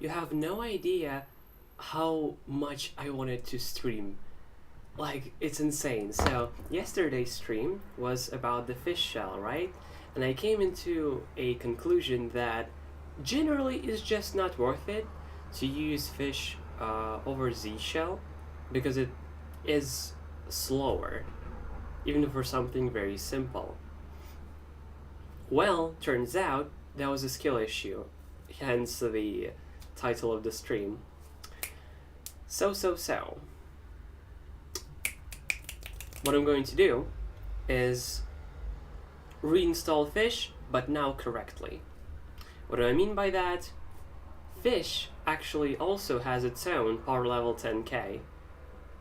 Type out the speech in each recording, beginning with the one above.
you have no idea how much I wanted to stream. Like, it's insane. So, yesterday's stream was about the fish shell, right? And I came into a conclusion that generally it's just not worth it to use fish over Z shell because it is slower, even for something very simple. Well, turns out that was a skill issue, hence the title of the stream. So. What I'm going to do is reinstall fish, but now correctly. What do I mean by that? Fish actually also has its own power level 10k.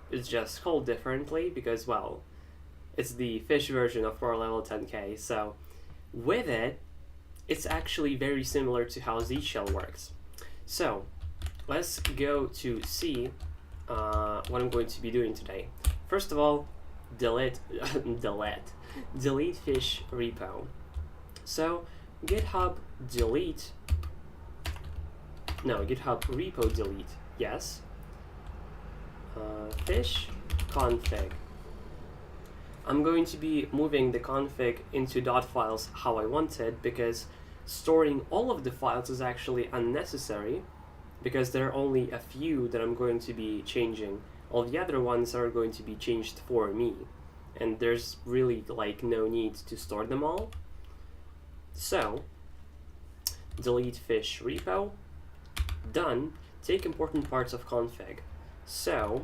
It's just called differently because, well, it's the fish version of power level 10k, so with it, it's actually very similar to how Z shell works. So, let's go to see what I'm going to be doing today. First of all, delete fish repo. So github repo delete, yes. Fish config. I'm going to be moving the config into dot files how I wanted, because storing all of the files is actually unnecessary, because there are only a few that I'm going to be changing. All the other ones are going to be changed for me, and there's really like no need to store them all. So delete fish repo, done. Take important parts of config. So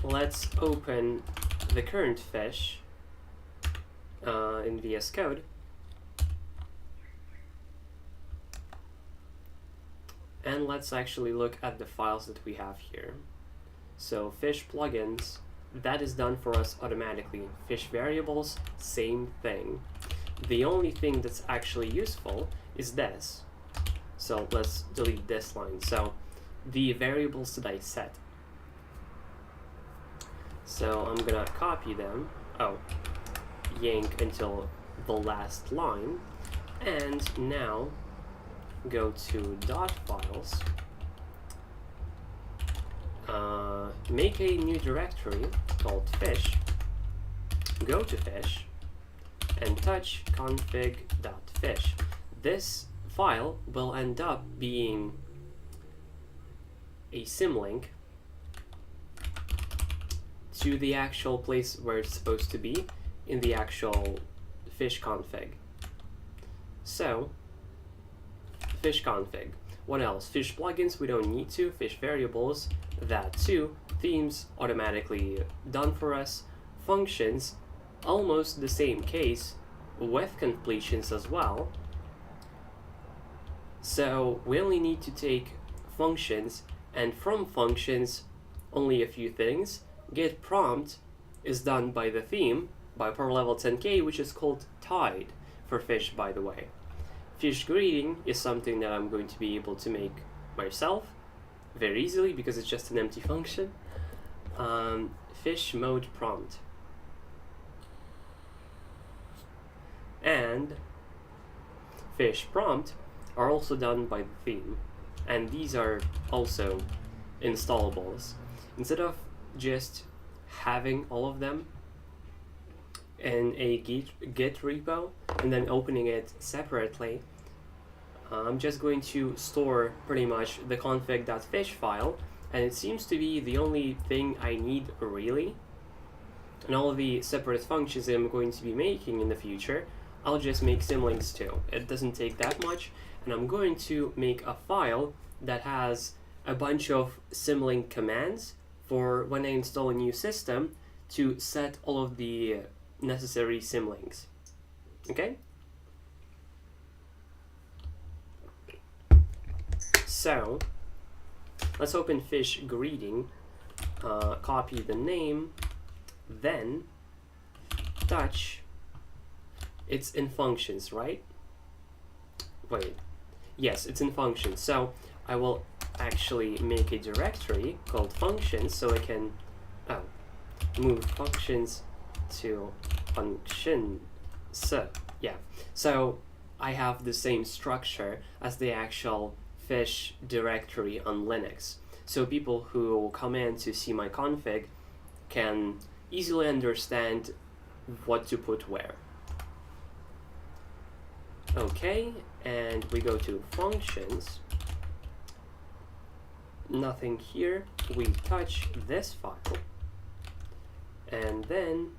let's open the current fish in VS Code, and let's actually look at the files that we have here. So fish plugins, that is done for us automatically. Fish variables, same thing. The only thing that's actually useful is this. So let's delete this line. So the variables that I set. So I'm gonna copy them. Yank until the last line. And now go to dot files. Make a new directory called fish, go to fish, and touch config.fish. This file will end up being a symlink to the actual place where it's supposed to be in the actual fish config. So, fish config. What else? Fish plugins, we don't need to. Fish variables, that too. Themes, automatically done for us. Functions, almost the same case with completions as well. So we only need to take functions, and from functions, only a few things. Get prompt is done by the theme, by power level 10k, which is called Tide for fish, by the way. Fish greeting is something that I'm going to be able to make myself very easily because it's just an empty function. Fish mode prompt. And fish prompt are also done by the theme. And these are also installables. Instead of just having all of them in a git repo and then opening it separately, I'm just going to store pretty much the config.fish file, and it seems to be the only thing I need really. And all the separate functions that I'm going to be making in the future, I'll just make symlinks to. It doesn't take that much, and I'm going to make a file that has a bunch of symlink commands for when I install a new system to set all of the necessary symlinks. Okay? So let's open fish greeting, copy the name, then touch. It's in functions, right? Wait, yes, it's in functions. So I will actually make a directory called functions so I can move functions to function. So yeah, so I have the same structure as the actual fish directory on Linux, so people who come in to see my config can easily understand what to put where. Okay, and we go to functions. Nothing here. We touch this file, and then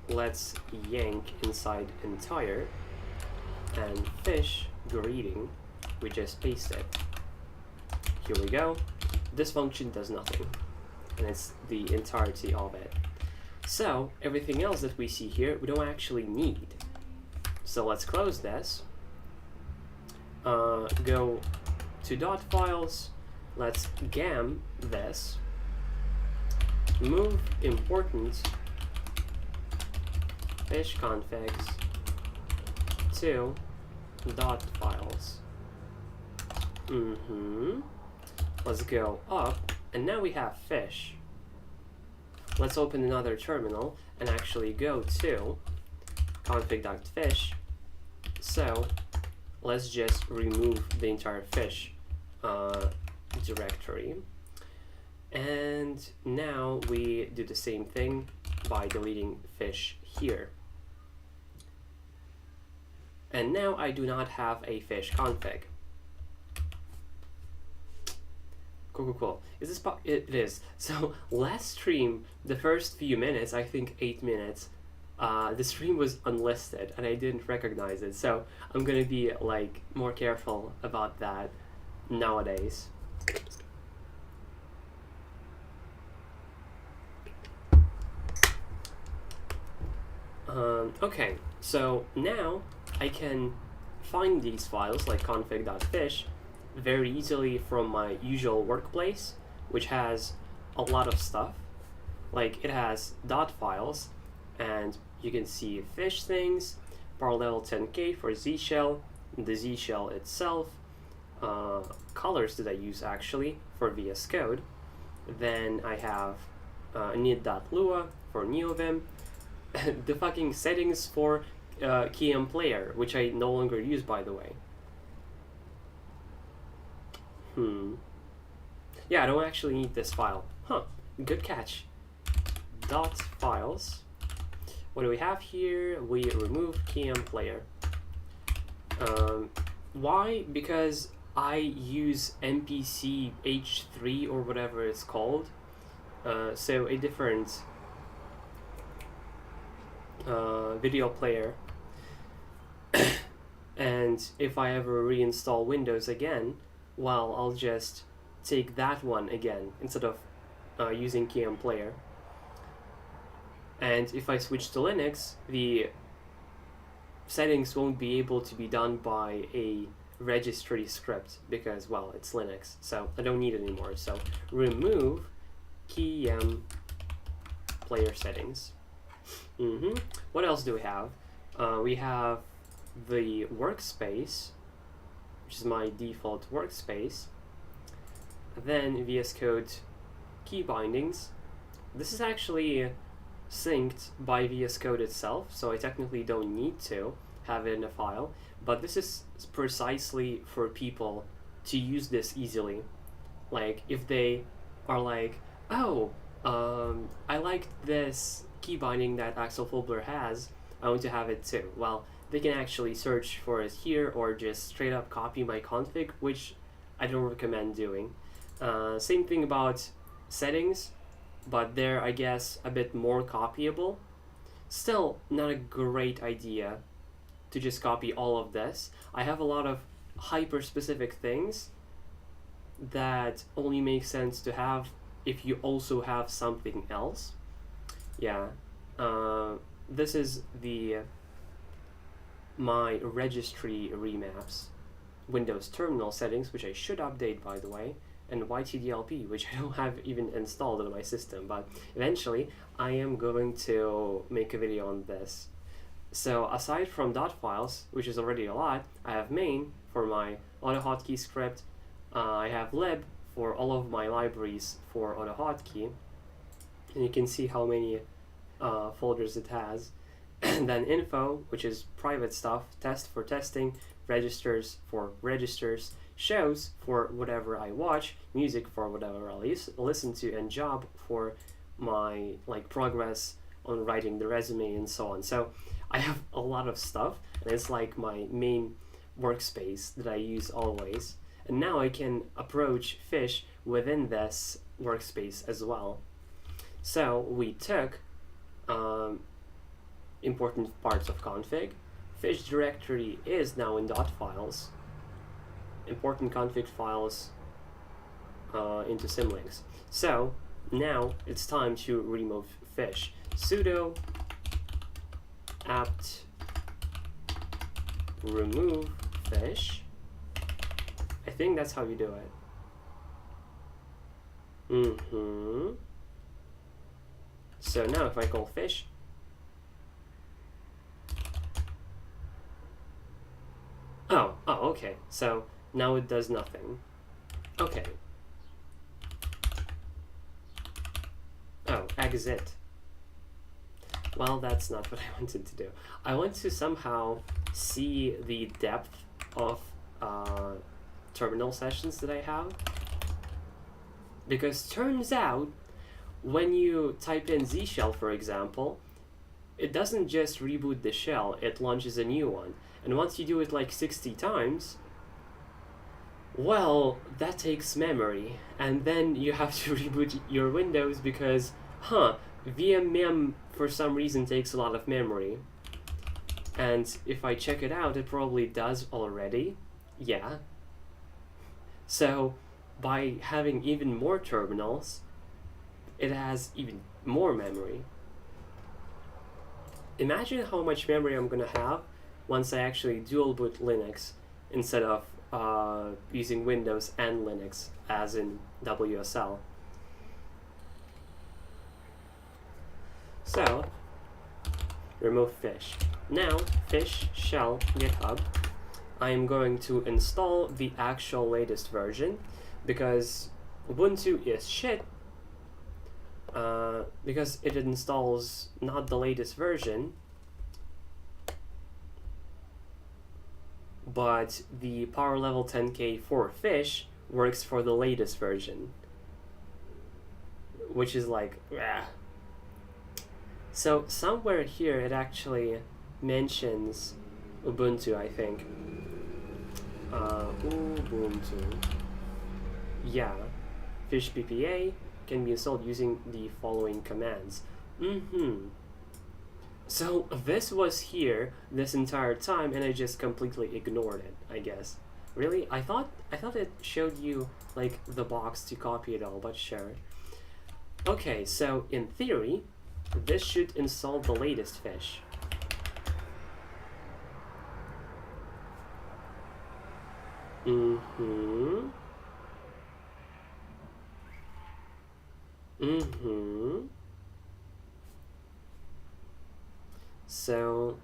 let's yank inside entire and fish greeting. We just paste it. Here we go. This function does nothing, and it's the entirety of it. So everything else that we see here we don't actually need. So let's close this. Go to dot files. Let's gam this. Move important fish configs to dot files. Let's go up, and now we have fish. Let's open another terminal and actually go to config.fish. So let's just remove the entire fish directory. And now we do the same thing by deleting fish here. And now I do not have a fish config. Cool. Is this it is. So last stream, the first few minutes, I think 8 minutes, the stream was unlisted and I didn't recognize it. So I'm gonna be like more careful about that nowadays. Okay, so now I can find these files like config.fish very easily from my usual workplace, which has a lot of stuff. Like it has dot files, and you can see fish things, parallel 10K for Z shell, the Z shell itself, colors that I use actually for VS Code. Then I have init.lua for NeoVim, the fucking settings for KM Player, which I no longer use, by the way. Yeah, I don't actually need this file. Huh, good catch. Dot files. What do we have here? We remove KM Player. Why? Because I use MPC H3 or whatever it's called. So a different video player. And if I ever reinstall Windows again, well, I'll just take that one again instead of using KM Player. And if I switch to Linux, the settings won't be able to be done by a registry script because, well, it's Linux, so I don't need it anymore. So remove KM Player settings. What else do we have? We have the workspace, which is my default workspace. Then VS Code key bindings. This is actually synced by VS Code itself, so I technically don't need to have it in a file, but this is precisely for people to use this easily. Like if they are like, oh, I liked this key binding that Axel Fulbler has, I want to have it too. Well, they can actually search for it here or just straight up copy my config, which I don't recommend doing. Same thing about settings, but they're, I guess, a bit more copyable. Still not a great idea to just copy all of this. I have a lot of hyper-specific things that only make sense to have if you also have something else. Yeah, this is my registry remaps, Windows terminal settings, which I should update, by the way, and YTDLP, which I don't have even installed on my system, but eventually I am going to make a video on this. So aside from dot files, which is already a lot, I have main for my AutoHotkey script, I have lib for all of my libraries for AutoHotkey, and you can see how many folders it has. And then info, which is private stuff, test for testing, registers for registers, shows for whatever I watch, music for whatever I listen to, and job for my like progress on writing the resume and so on. So I have a lot of stuff, and it's like my main workspace that I use always. And now I can approach fish within this workspace as well. So we took important parts of config. Fish directory is now in .files. Important config files into symlinks. So now it's time to remove fish. Sudo apt remove fish. I think that's how you do it. So now if I call fish, oh, okay. So now it does nothing. Okay. Oh, exit. Well, that's not what I wanted to do. I want to somehow see the depth of terminal sessions that I have. Because turns out, when you type in Z shell, for example, it doesn't just reboot the shell, it launches a new one. And once you do it like 60 times, well, that takes memory. And then you have to reboot your Windows because, VMM for some reason takes a lot of memory. And if I check it out, it probably does already. Yeah. So by having even more terminals, it has even more memory. Imagine how much memory I'm gonna have once I actually dual boot Linux instead of using Windows and Linux as in WSL. So, remove fish. Now, fish shell GitHub. I am going to install the actual latest version because Ubuntu is shit. Because it installs not the latest version, but the power level 10K for fish works for the latest version, which is like, So somewhere here it actually mentions Ubuntu, I think. Ubuntu. Yeah. Fish PPA can be installed using the following commands. So this was here this entire time and I just completely ignored it, I guess. Really? I thought it showed you like the box to copy it all, but sure. Okay, so in theory, this should install the latest fish. So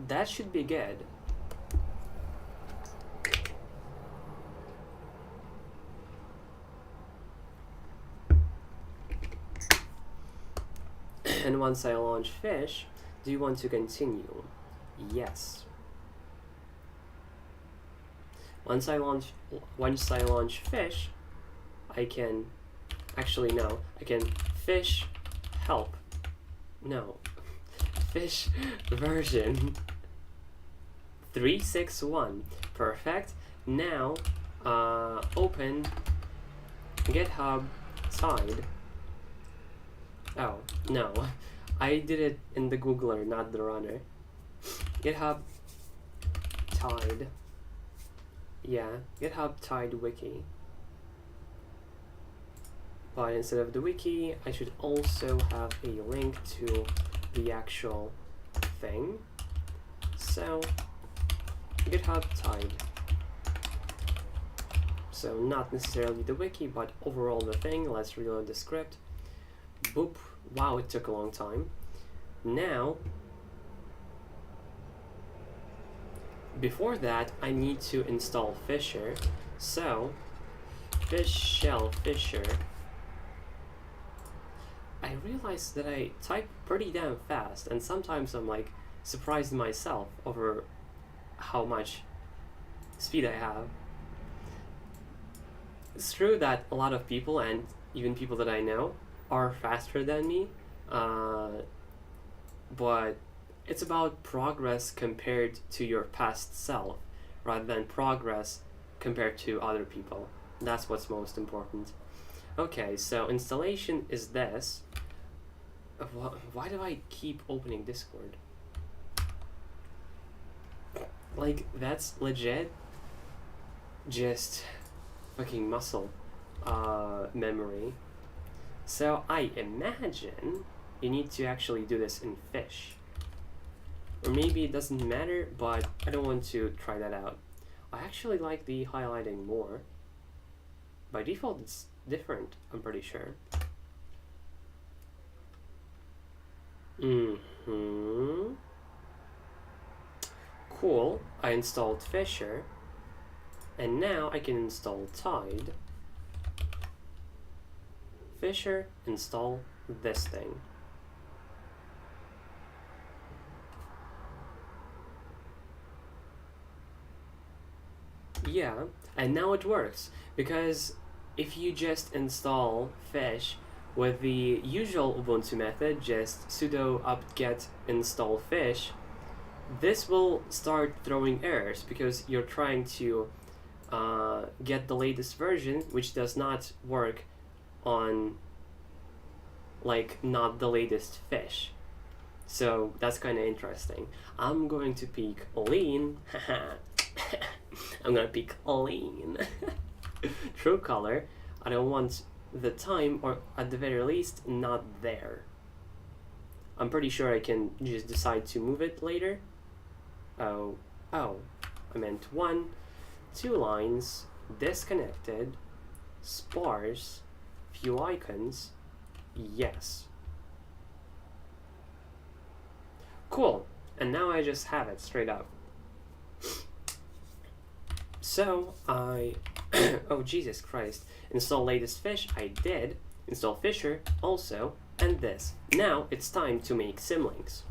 that should be good. And once I launch fish, do you want to continue? Yes. Once I launch fish, I can actually no, I can fish help. No. Fish version 361. Perfect. Now open GitHub side. Oh, no. I did it in the Googler, not the runner. GitHub Tide. Yeah, GitHub Tide wiki. But instead of the wiki, I should also have a link to the actual thing. So, GitHub Tide. So not necessarily the wiki, but overall the thing. Let's reload the script. Boop. Wow, it took a long time. Now, before that, I need to install Fisher. So, fish shell Fisher. I realized that I type pretty damn fast, and sometimes I'm like surprised myself over how much speed I have. It's true that a lot of people, and even people that I know, are faster than me, but it's about progress compared to your past self, rather than progress compared to other people. That's what's most important. Okay, so installation is this. Why do I keep opening Discord? Like, that's legit just fucking muscle memory. So I imagine you need to actually do this in Fish. Or maybe it doesn't matter, but I don't want to try that out. I actually like the highlighting more. By default it's different, I'm pretty sure. Cool, I installed Fisher. And now I can install Tide. Fisher, install this thing. Yeah, and now it works, because if you just install Fish with the usual Ubuntu method, just sudo apt-get install Fish, this will start throwing errors because you're trying to get the latest version, which does not work on, like, not the latest Fish. So that's kind of interesting. I'm going to pick lean. I'm gonna pick lean. True color. I don't want the time, or at the very least, not there. I'm pretty sure I can just decide to move it later. Oh, I meant 1, 2 lines, disconnected, sparse, few icons, yes. Cool, and now I just have it straight up. So I, oh Jesus Christ, install latest Fish, I did, install Fisher also, and this. Now it's time to make symlinks.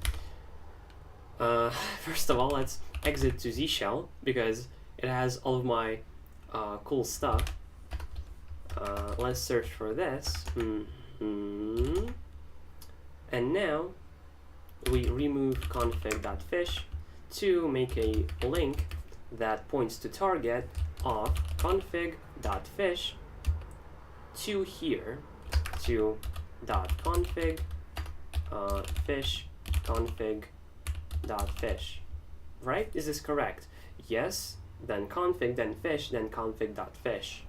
First of all, let's exit to Z Shell, because it has all of my cool stuff. Let's search for this. And now we remove config.fish to make a link that points to target of config.fish to here, to .config fish config.fish. Right? Is this correct? Yes, then config, then fish, then config.fish.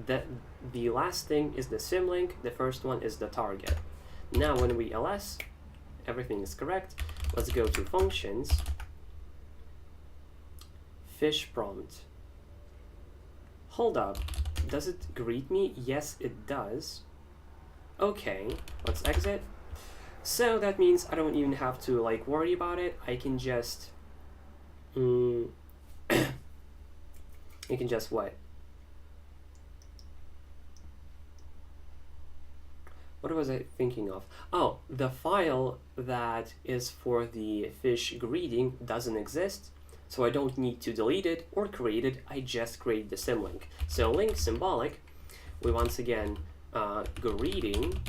The last thing is the symlink, the first one is the target. Now when we ls, everything is correct. Let's go to functions, fish prompt. Hold up, does it greet me? Yes, it does. Okay, let's exit. So that means I don't even have to like worry about it. I can just you can just what? What was I thinking of? Oh, the file that is for the fish greeting doesn't exist, so I don't need to delete it or create it. I just create the symlink. So link symbolic, we once again greeting,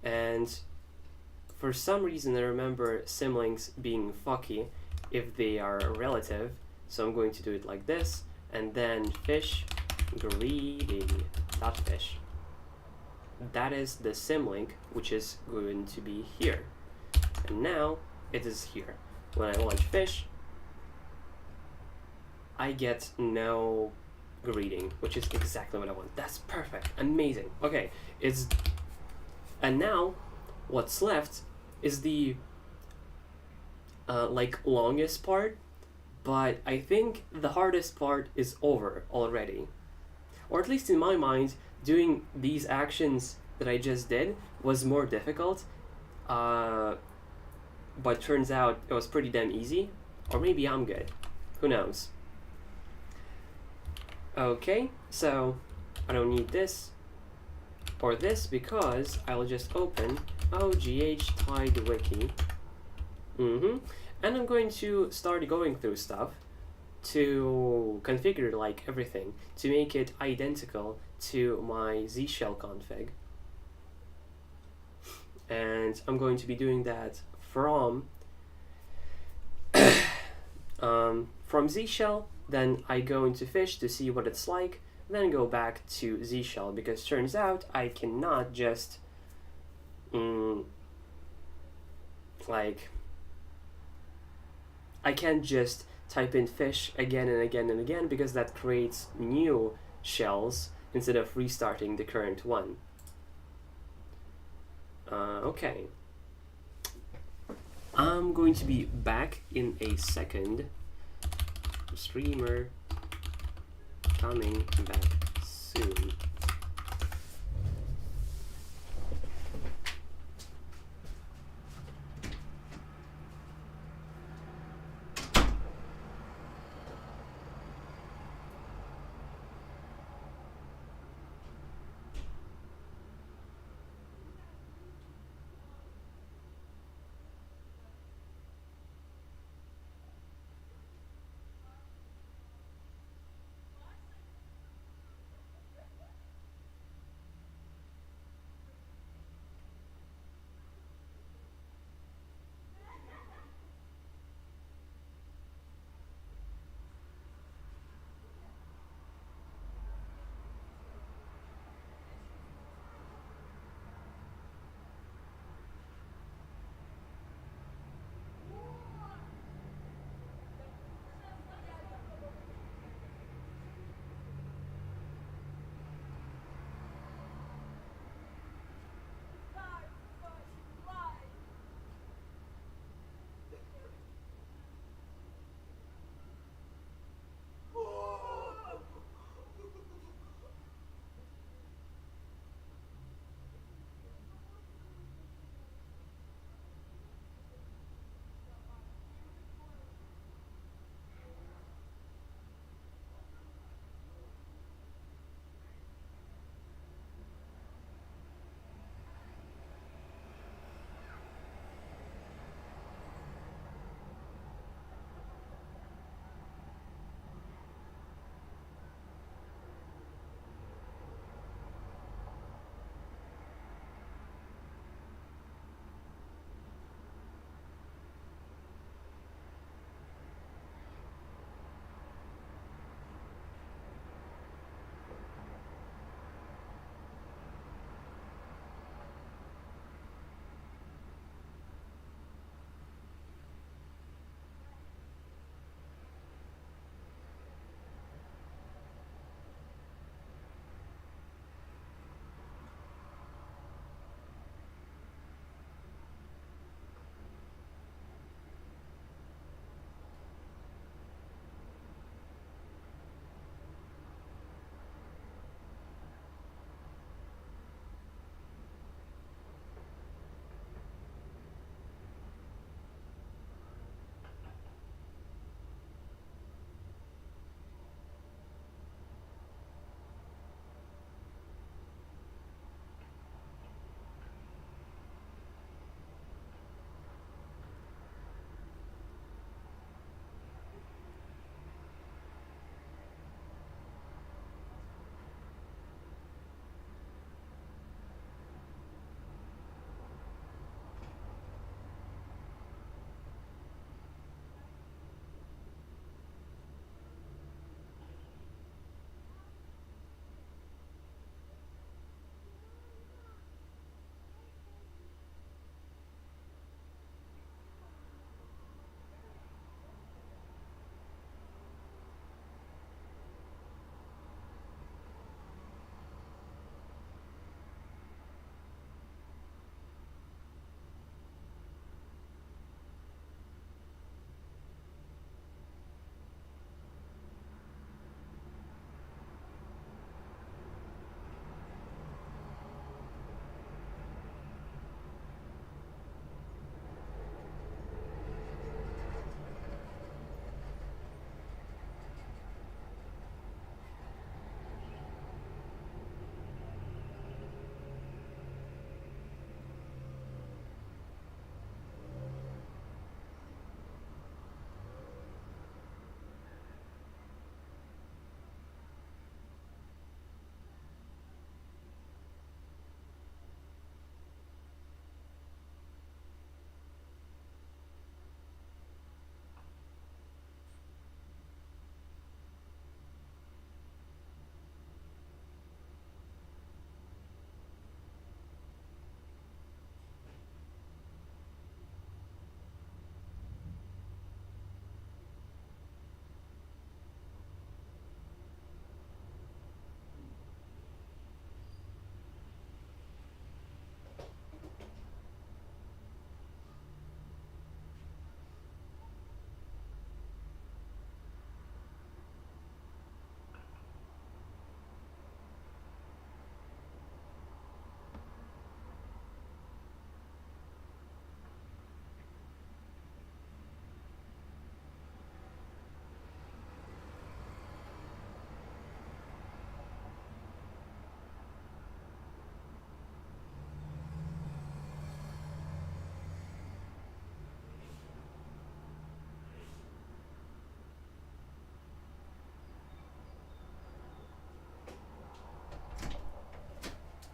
and for some reason I remember symlinks being fucky if they are relative, so I'm going to do it like this, and then fish greeting.fish. That is the symlink, which is going to be here. And now it is here. When I launch fish, I get no greeting, which is exactly what I want. That's perfect, amazing. Okay, and now what's left is the like longest part, but I think the hardest part is over already. Or at least in my mind, doing these actions that I just did was more difficult, but turns out it was pretty damn easy. Or maybe I'm good, who knows. Okay, so I don't need this or this because I'll just open OGH Tide Wiki. And I'm going to start going through stuff to configure like everything to make it identical to my Z shell config. And I'm going to be doing that from from Z shell. Then I go into fish to see what it's like, then go back to Z shell, because turns out I cannot just like I can't just type in fish again and again and again, because that creates new shells instead of restarting the current one. Okay. I'm going to be back in a second. Streamer coming back soon.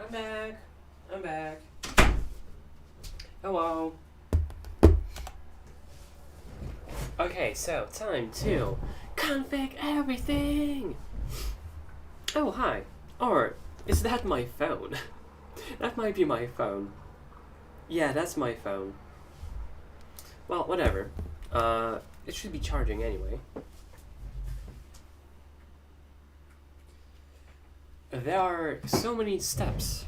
I'm back. I'm back. Hello. Okay, so time to config everything. Oh, hi. Or is that my phone? That might be my phone. Yeah, that's my phone. Well, whatever. It should be charging anyway. There are so many steps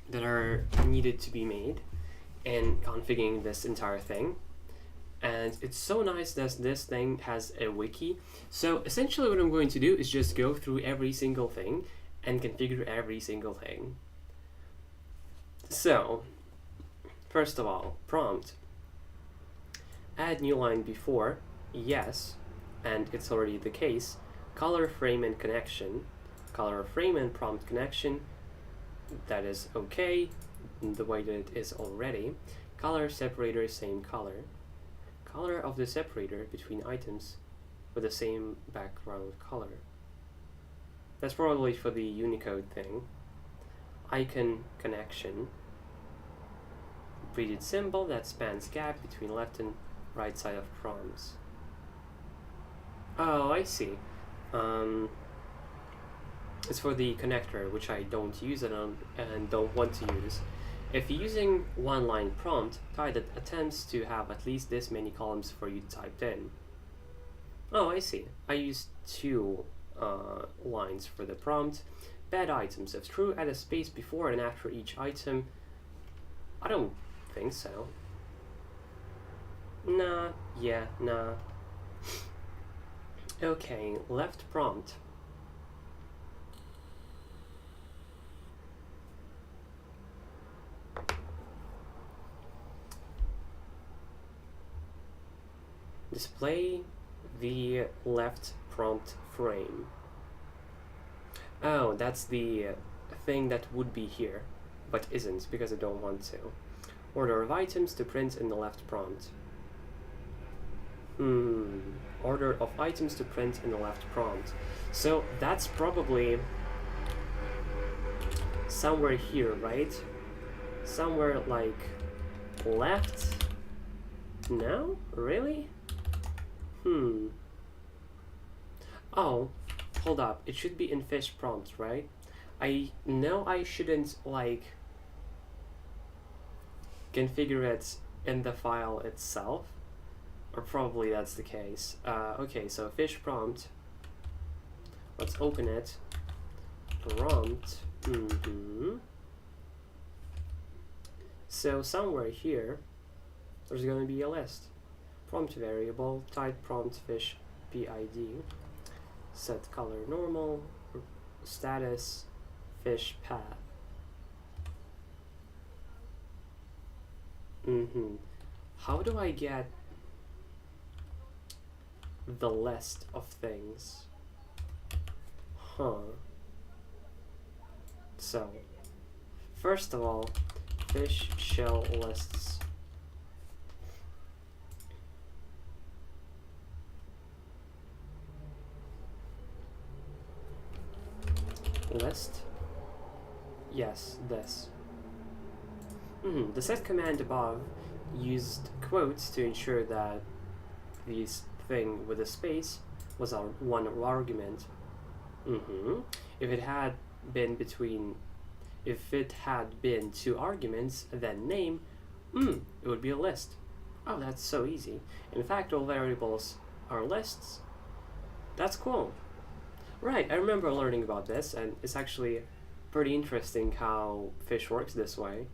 that are needed to be made in configuring this entire thing. And it's so nice that this thing has a wiki. So essentially what I'm going to do is just go through every single thing and configure every single thing. So, first of all, prompt. Add new line before, yes, and it's already the case. Color, frame, and connection. Color, frame, and prompt connection. That is okay, the way that it is already. Color, separator, same color. Color of the separator between items with the same background color. That's probably for the Unicode thing. Icon connection. Repeated symbol that spans gap between left and right side of prompts. Oh, I see. It's for the connector, which I don't use and don't want to use. If you're using one-line prompt, type that attempts to have at least this many columns for you typed in. Oh, I see. I used 2 lines for the prompt. Bad items. If true, add a space before and after each item. I don't think so. Nah, yeah, nah. Okay, left prompt. Display the left prompt frame. Oh, that's the thing that would be here, but isn't because I don't want to. Order of items to print in the left prompt. Order of items to print in the left prompt. So that's probably somewhere here, right? Somewhere like left? No? Really? Oh, hold up. It should be in fish prompt, right? I know I shouldn't, like, configure it in the file itself. Or probably that's the case. Okay, so fish prompt. Let's open it. Prompt. So somewhere here, there's going to be a list. Prompt variable, type prompt fish PID, set color normal, status fish path. How do I get the list of things? So, first of all, fish shell lists. List. Yes, this. The set command above used quotes to ensure that this thing with a space was our one argument. If it had been 2 arguments, then name, it would be a list. Oh, that's so easy. In fact, all variables are lists. That's cool. Right, I remember learning about this, and it's actually pretty interesting how fish works this way.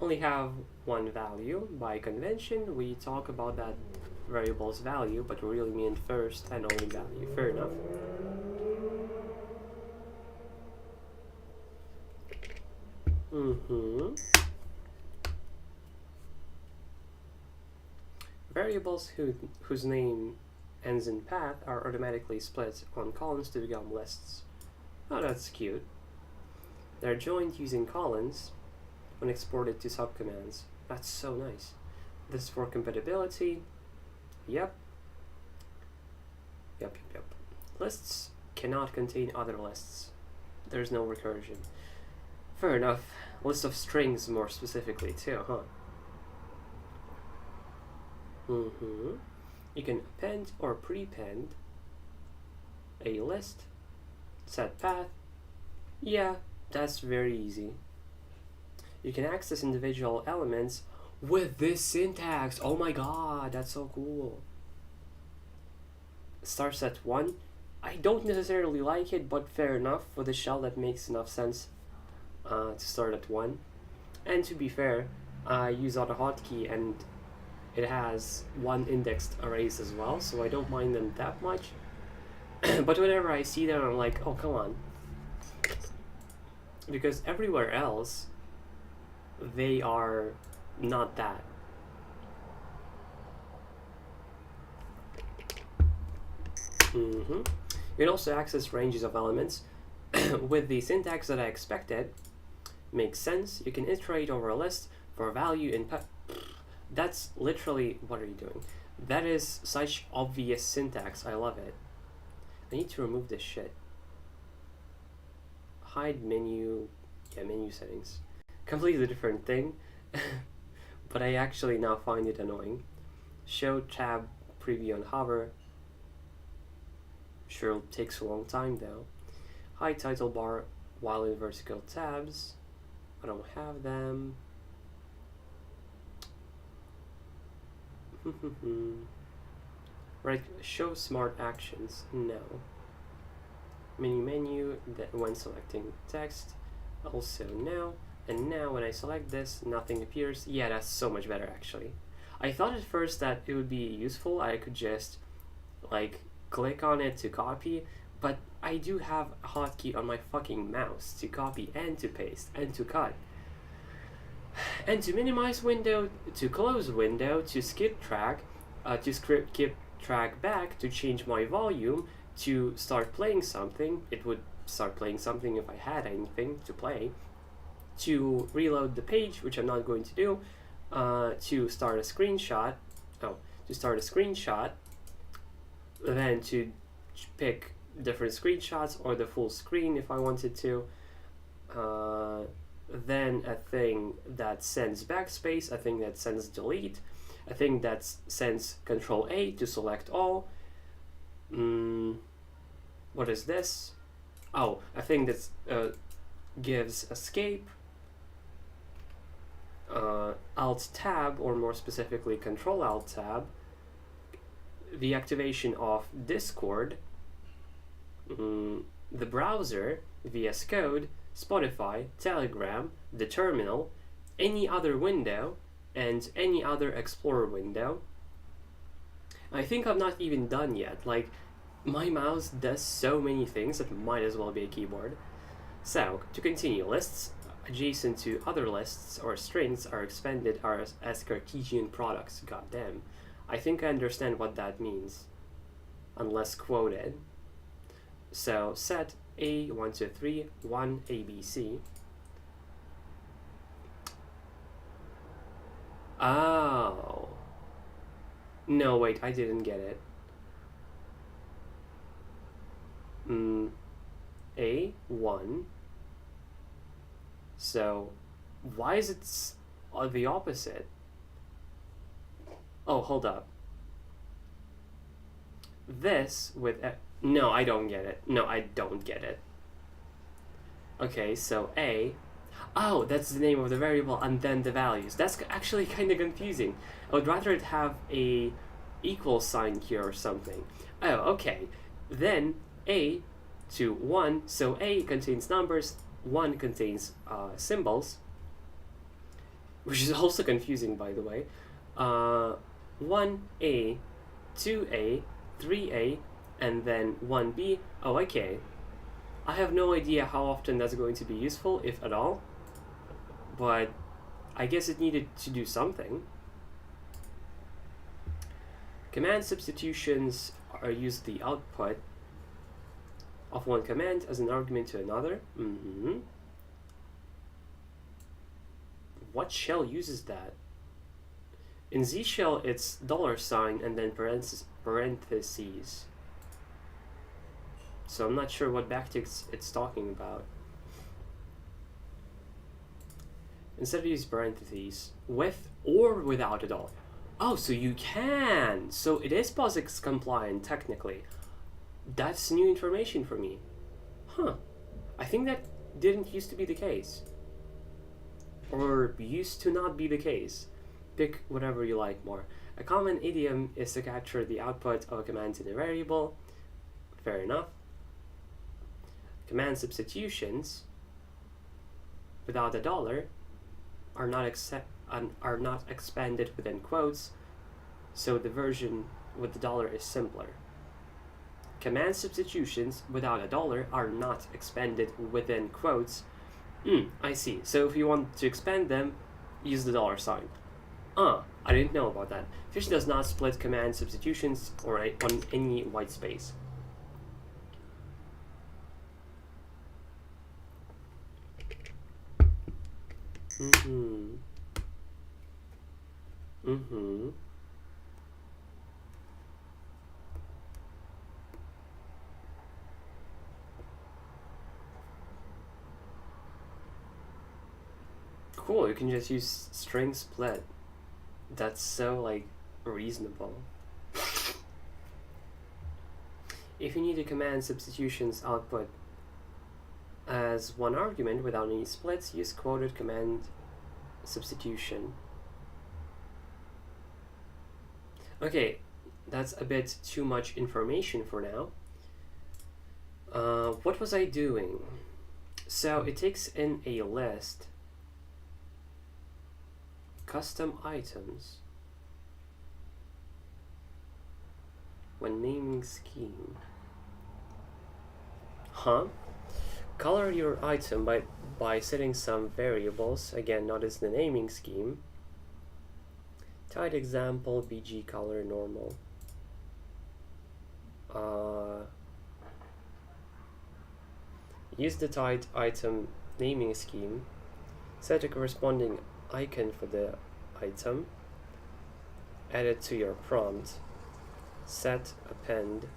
Only have one value. By convention, we talk about that variable's value, but we really mean first and only value. Fair enough. Variables whose name ends in path are automatically split on colons to become lists. Oh, that's cute. They're joined using colons when exported to subcommands. That's so nice. This is for compatibility. Yep. Yep. Lists cannot contain other lists. There's no recursion. Fair enough. List of strings more specifically too, huh? You can append or prepend a list, set path. Yeah, that's very easy. You can access individual elements with this syntax. Oh my god, that's so cool. Start set 1. I don't necessarily like it, but fair enough. For the shell, that makes enough sense to start at 1. And to be fair, I use auto hotkey and it has 1 indexed arrays as well, so I don't mind them that much. But whenever I see them, I'm like, oh, come on. Because everywhere else, they are not that. You can also access ranges of elements with the syntax that I expected. Makes sense. You can iterate over a list for a value in that's literally, what are you doing? That is such obvious syntax. I love it. I need to remove this shit. Hide menu. Yeah, menu settings. Completely different thing. But I actually now find it annoying. Show tab preview on hover. Sure, takes a long time though. Hide title bar while in vertical tabs. I don't have them. Right, show smart actions. No. Menu that when selecting text. Also no. And now when I select this, nothing appears. Yeah, that's so much better actually. I thought at first that it would be useful. I could just like click on it to copy, but I do have a hotkey on my fucking mouse to copy and to paste and to cut. And to minimize window, to close window, to skip track, to skip track back, to change my volume, to start playing something. It would start playing something if I had anything to play. To reload the page, which I'm not going to do. To start a screenshot. Then to pick different screenshots or the full screen if I wanted to. Then a thing that sends backspace, a thing that sends delete, a thing that sends Control A to select all. What is this? Oh, a thing that gives escape, Alt Tab, or more specifically Control Alt Tab, the activation of Discord, the browser, VS Code, Spotify, Telegram, the terminal, any other window, and any other Explorer window. I think I'm not even done yet. Like, my mouse does so many things that might as well be a keyboard. So, to continue, lists adjacent to other lists or strings are expanded as Cartesian products. Goddamn. I think I understand what that means, unless quoted. So, set A123 1 ABC. Oh. No, wait, I didn't get it. A1. So, why is it the opposite? Oh, hold up. This with... No, I don't get it. No, I don't get it. Okay, so A... Oh, that's the name of the variable and then the values. That's actually kind of confusing. I would rather it have a equal sign here or something. Oh, okay. Then A to 1, so A contains numbers, 1 contains symbols, which is also confusing, by the way. 1A, 2A, 3A, and then 1B. Oh, okay. I have no idea how often that's going to be useful, if at all. But I guess it needed to do something. Command substitutions are used the output of one command as an argument to another. What shell uses that? In Z shell, it's $sign and then parentheses. So I'm not sure what backticks it's talking about. Instead of use parentheses, with or without a dollar. Oh, so you can! So it is POSIX compliant, technically. That's new information for me. Huh. I think that didn't used to be the case. Or used to not be the case. Pick whatever you like more. A common idiom is to capture the output of a command in a variable. Fair enough. Command substitutions without a dollar are not expanded within quotes, so the version with the dollar is simpler. Command substitutions without a dollar are not expanded within quotes. I see. So if you want to expand them, use the dollar sign. I didn't know about that. Fish does not split command substitutions or on any white space. Cool, you can just use string split. That's so, like, reasonable. If you need a command substitutions output as one argument without any splits, use quoted command substitution. Okay, that's a bit too much information for now. What was I doing? So it takes in a list. Custom items. When naming scheme. Huh? Color your item by setting some variables, again not as the naming scheme. Type example, BG color normal. Use the type item naming scheme. Set a corresponding icon for the item. Add it to your prompt. Set append.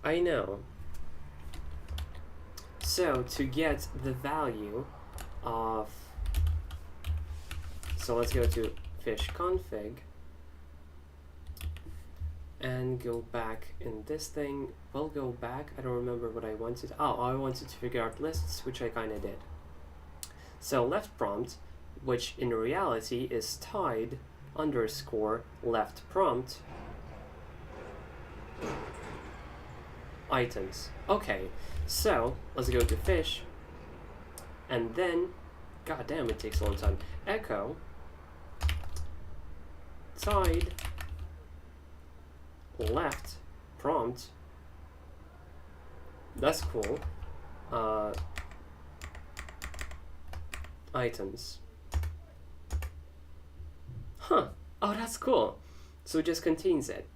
I know. So to get the value of, so let's go to fish config and go back in this thing. We'll go back. I don't remember what I wanted. Oh, I wanted to figure out lists, which I kind of did. So left prompt, which in reality is tied underscore left prompt items. Okay, so let's go to fish, and then, god damn, it takes a long time. Echo tied left prompt. That's cool. Items. Huh. Oh, that's cool. So it just contains it.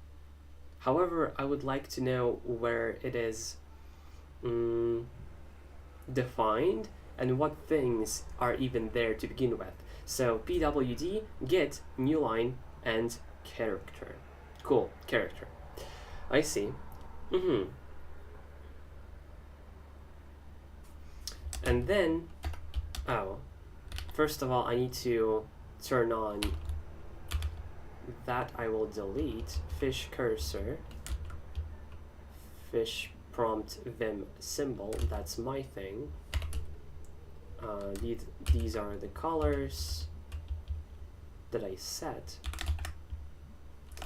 However, I would like to know where it is defined and what things are even there to begin with. So pwd get new line and character. Cool, character. I see. And then, first of all, I need to turn on that. I will delete fish cursor, fish prompt vim symbol. That's my thing. These are the colors that I set.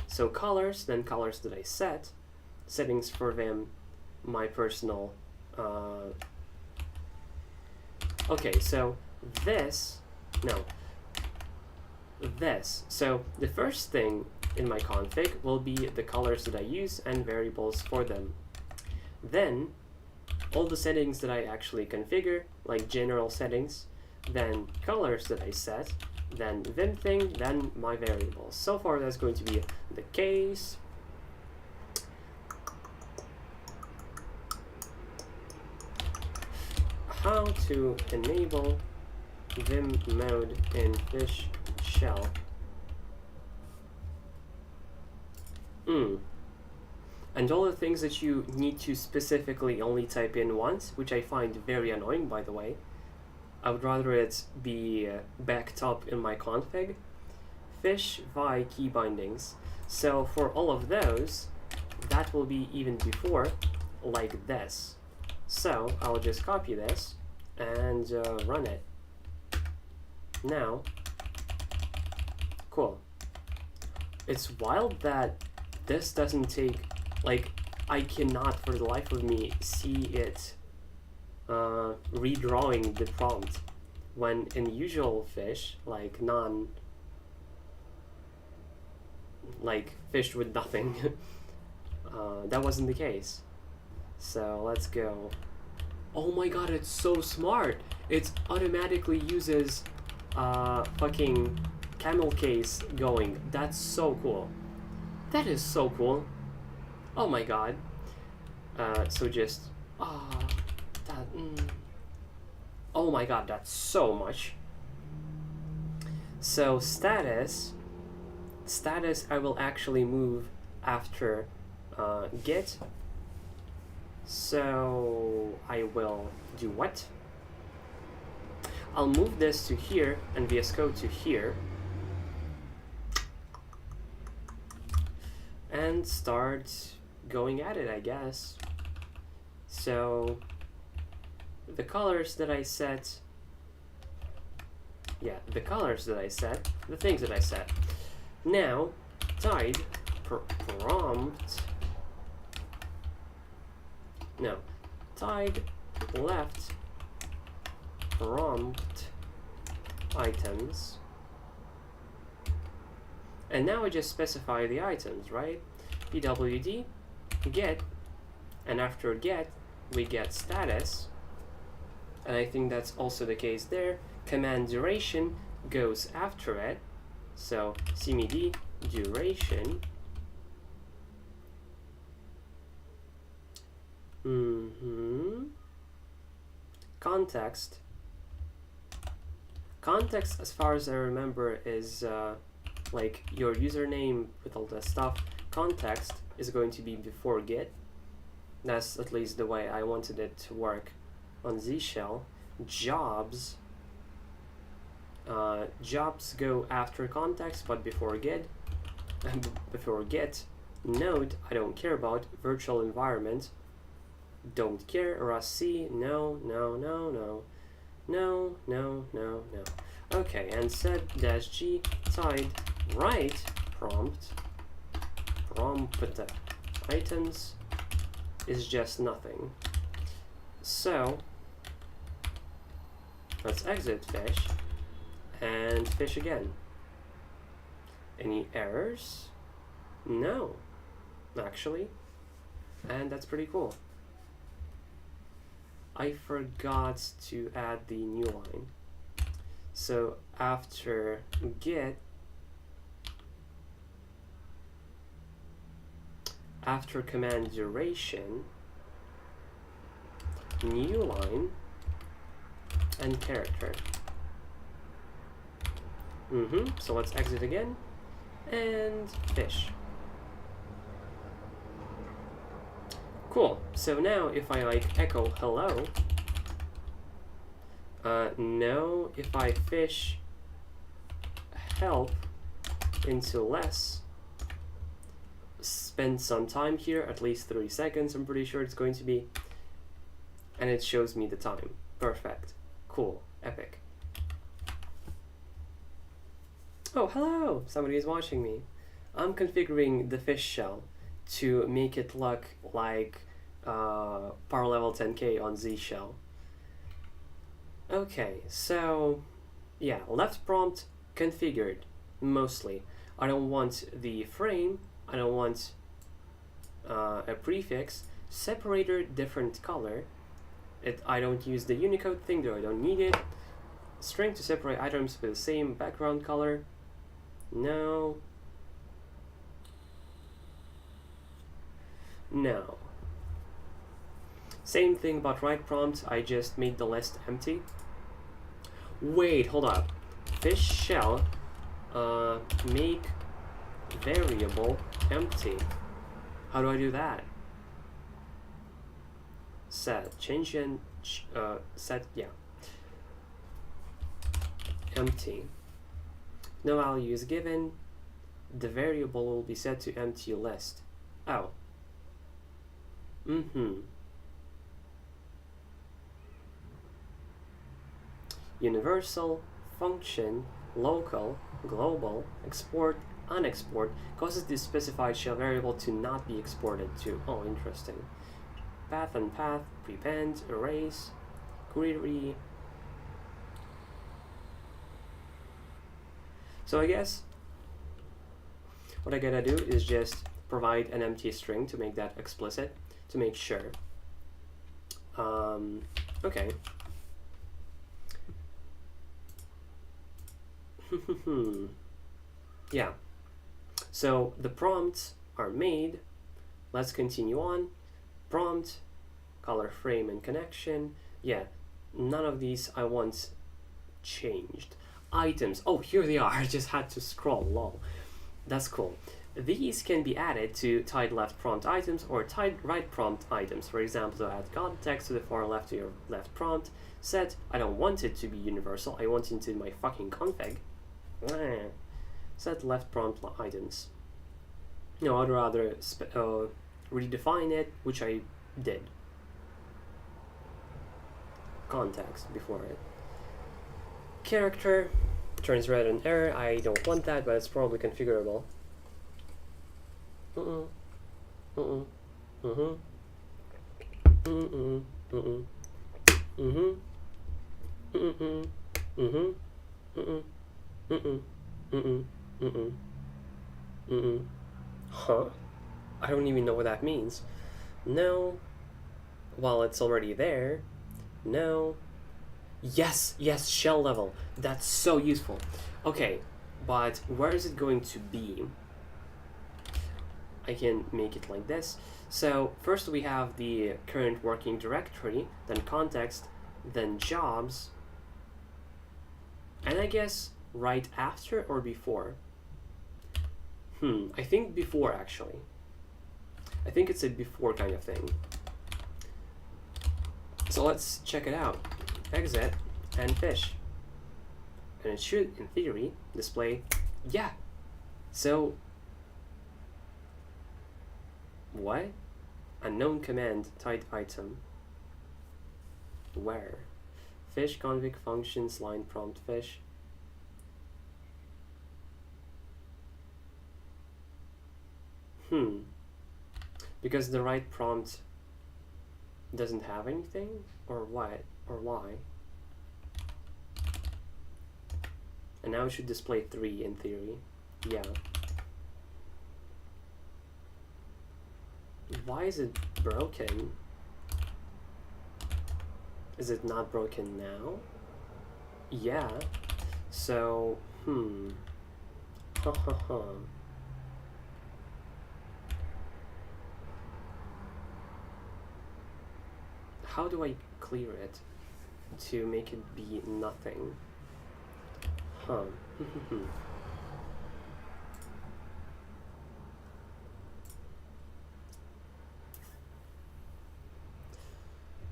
So colors, then colors that I set, settings for vim, my personal. Okay, so this. So the first thing in my config will be the colors that I use and variables for them. Then all the settings that I actually configure, like general settings, then colors that I set, then vim thing, then my variables. So far that's going to be the case. How to enable vim mode in fish shell. And all the things that you need to specifically only type in once, which I find very annoying, by the way. I would rather it be backed up in my config. Fish vi key bindings. So for all of those, that will be even before, like this. So I'll just copy this and run it. Now, cool. It's wild that this doesn't take, like, I cannot for the life of me see it redrawing the prompt, when in usual fish, like like fish with nothing, that wasn't the case. So let's go. Oh my god, it's so smart! It automatically uses fucking camel case going. That's so cool. That is so cool. Oh my god. So just oh my god, that's so much. So status I will actually move after get. So I will do what? I'll move this to here and VS Code to here and start going at it, I guess. So the colors that I set, the things that I set. Now, tide left prompt items. And now I just specify the items, right? pwd get, and after get, we get status. And I think that's also the case there. Command duration goes after it. So cmd duration. Context. Context, as far as I remember, is like your username with all that stuff. Context is going to be before get. That's at least the way I wanted it to work on Z shell. Jobs. Jobs go after context, but before get. Before get. Node, I don't care about. Virtual environment, don't care. RSC, no. Okay, and set -g tide right prompt items is just nothing. So let's exit fish and fish again. Any errors? No, actually, and that's pretty cool. I forgot to add the new line. So after get, after command duration, new line, and character. So let's exit again and fish. Cool. So now if I like echo hello, no, if I fish help into less, spend some time here, at least 30 seconds, I'm pretty sure it's going to be, and it shows me the time. Perfect. Cool. Epic. Oh, hello! Somebody is watching me. I'm configuring the fish shell to make it look like power level 10k on Z shell. Okay, so yeah, left prompt configured mostly. I don't want the frame, I don't want a prefix, separator different color. I don't use the Unicode thing, though I don't need it. String to separate items with the same background color. No. No. Same thing about right prompt, I just made the list empty. Wait, hold up. Fish shell make variable empty. How do I do that? Set change in set, yeah, empty. No value is given. The variable will be set to empty list. Oh. Universal function local global export unexport causes the specified shell variable to not be exported to. Oh, interesting. Path and path, prepend, erase, query. So I guess what I gotta do is just provide an empty string to make that explicit, to make sure. Okay. Yeah. So the prompts are made. Let's continue on. Prompt, color frame and connection. Yeah, none of these I want changed. Items. Oh, here they are. I just had to scroll. Lol. That's cool. These can be added to tied left prompt items or tied right prompt items. For example, to add context to the far left to your left prompt. Set, I don't want it to be universal. I want it to my fucking config. Set left prompt items. No, I'd rather redefine it, which I did. Context before it. Character turns red on error. I don't want that, but it's probably configurable. Huh? I don't even know what that means. No. Well, it's already there. No. Yes, yes, shell level. That's so useful. Okay, but where is it going to be? I can make it like this. So first we have the current working directory, then context, then jobs, and I guess right after or before? I think before, actually. I think it's a before kind of thing. So let's check it out. Exit and fish. And it should, in theory, display, yeah. So, what? Unknown command, tied item. Where? Fish config functions line prompt fish. Because the right prompt doesn't have anything? Or what? Or why? And now it should display 3 in theory. Yeah. Why is it broken? Is it not broken now? Yeah. So, How do I clear it to make it be nothing?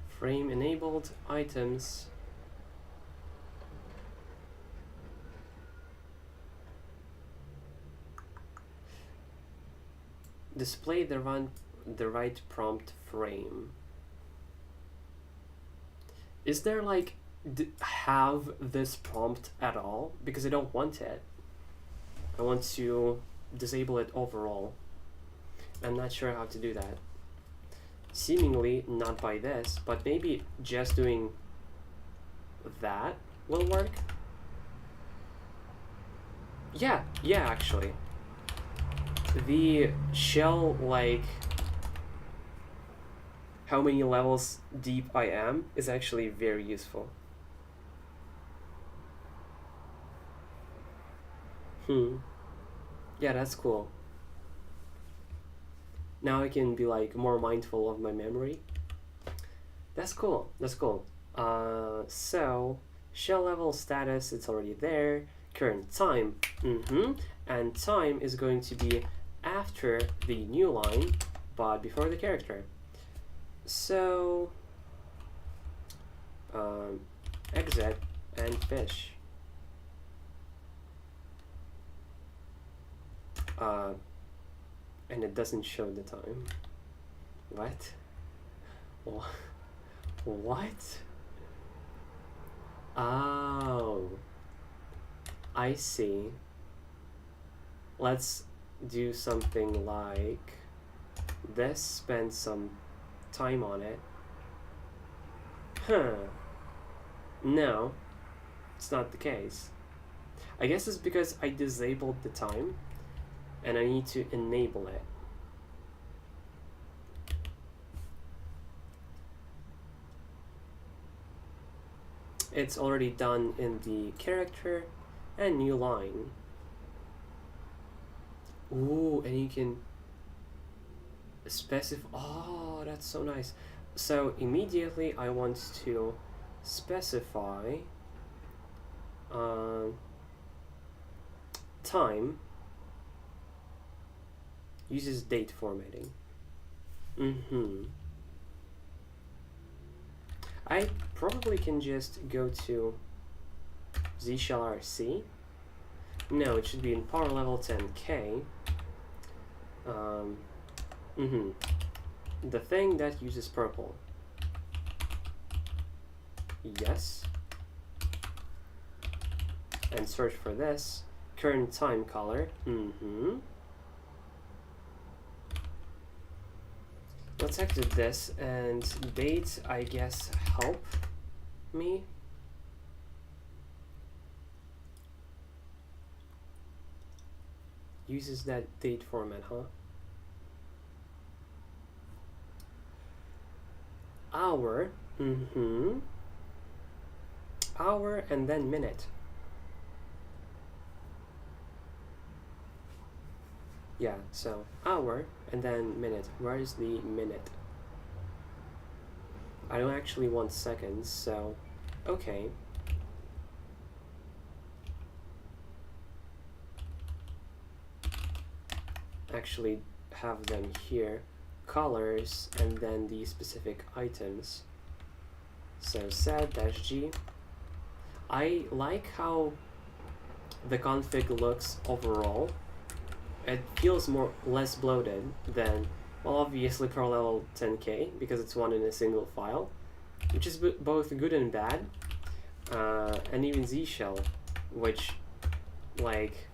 Frame enabled items. Display the right prompt frame. Is there like have this prompt at all? Because I don't want it. I want to disable it overall. I'm not sure how to do that. Seemingly not by this, but maybe just doing that will work. Yeah, actually. The shell, like how many levels deep I am, is actually very useful. Yeah, that's cool. Now I can be like more mindful of my memory. That's cool. So Shell level status, it's already there. Current time, and time is going to be after the new line, but before the character. So, exit and fish. And it doesn't show the time. What? What? Oh, I see. Let's do something like this, spend some time on it. Huh. No, it's not the case. I guess it's because I disabled the time and I need to enable it. It's already done in the character and new line. Ooh, and you can specify. Oh, that's so nice. So immediately I want to specify time uses date formatting. I probably can just go to Z shell RC. No, it should be in power level 10K. The thing that uses purple. Yes. And search for this. Current time color. Let's exit this, and date, I guess, help me. Uses that date format, huh? Hour, hour and then minute. Yeah, so hour and then minute. Where is the minute? I don't actually want seconds, so okay. Actually have them here. Colors and then the specific items. So set-g. I like how the config looks overall. It feels less bloated than, well, obviously parallel 10K because it's one in a single file, which is both good and bad. And even Z shell, which like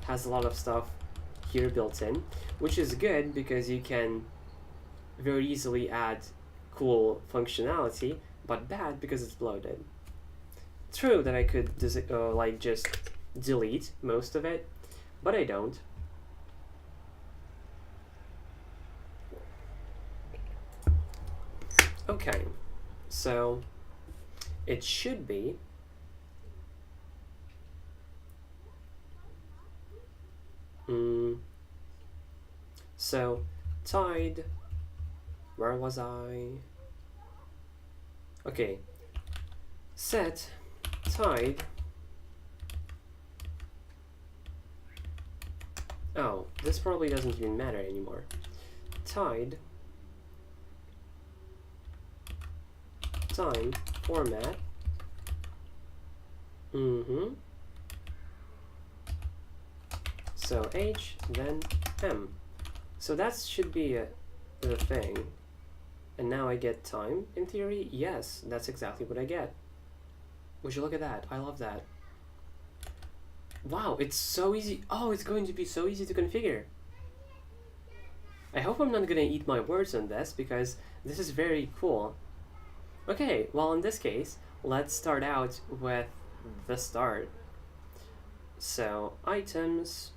has a lot of stuff here built in, which is good because you can very easily add cool functionality, but bad because it's bloated. True that I could like just delete most of it, but I don't. Okay, so it should be so tide, where was I? Okay, set tide. Oh, this probably doesn't even matter anymore. Tide time format. So H then M. So that should be the thing. And now I get time. In theory, yes, that's exactly what I get. Would you look at that? I love that. Wow, it's so easy. Oh, it's going to be so easy to configure. I hope I'm not gonna eat my words on this because this is very cool. Okay, well in this case, let's start out with the start. So items,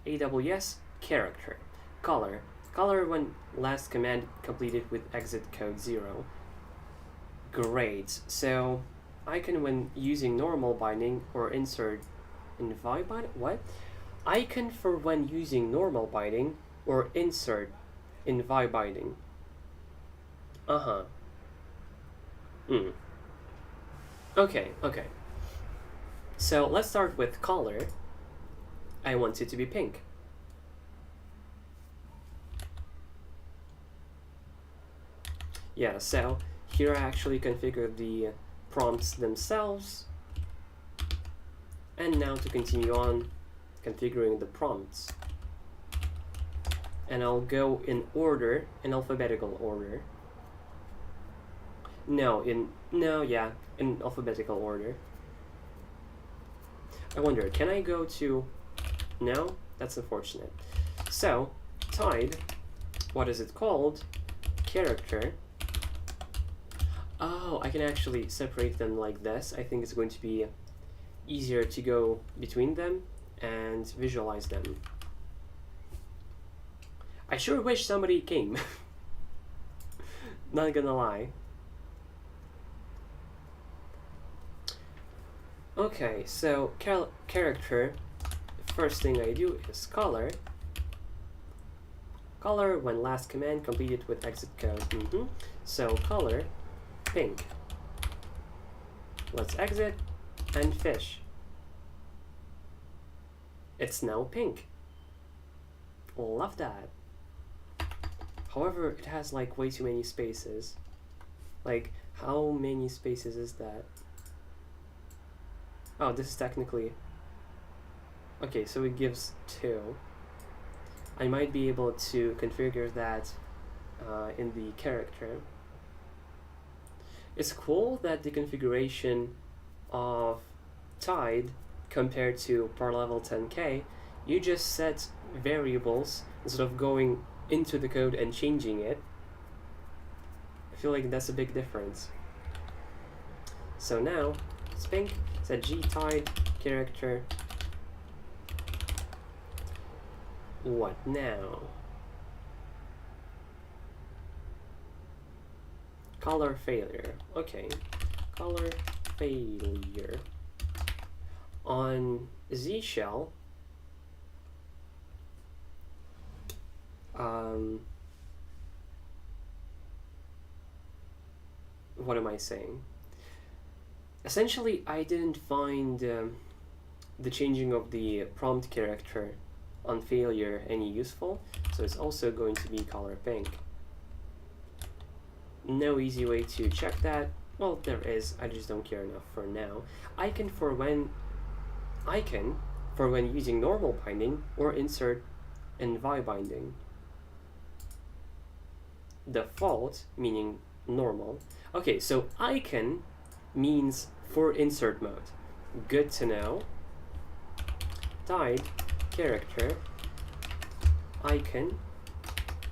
AWS character, color when last command completed with exit code 0. Great. So icon when using normal binding or insert in vi binding. What? Icon for when using normal binding or insert in vi binding. Mm. Okay, okay. So let's start with color. I want it to be pink. Yeah, so here I actually configured the prompts themselves. And now to continue on configuring the prompts. And I'll go in order, in alphabetical order. In alphabetical order. I wonder, can I go to... No? That's unfortunate. So, Tide, what is it called? Character. Oh, I can actually separate them like this. I think it's going to be easier to go between them and visualize them. I sure wish somebody came. Not gonna lie. Okay, so character, first thing I do is color. Color when last command completed with exit code. So color, pink. Let's exit and fish. It's now pink. Love that. However, it has like way too many spaces. Like, how many spaces is that? Oh, this is technically... Okay, so it gives 2. I might be able to configure that in the character. It's cool that the configuration of Tide compared to par level 10k, you just set variables instead of going into the code and changing it. I feel like that's a big difference. So now it's pink. Set G Tide character. What now? Color failure. Okay. Color failure. On Z shell, what am I saying? Essentially, I didn't find the changing of the prompt character on failure any useful, so it's also going to be color pink. No easy way to check that. Well, there is, I just don't care enough for now. Icon for when using normal binding or insert and vi binding. Default, meaning normal. Okay, so icon means for insert mode. Good to know. Tide, character, icon,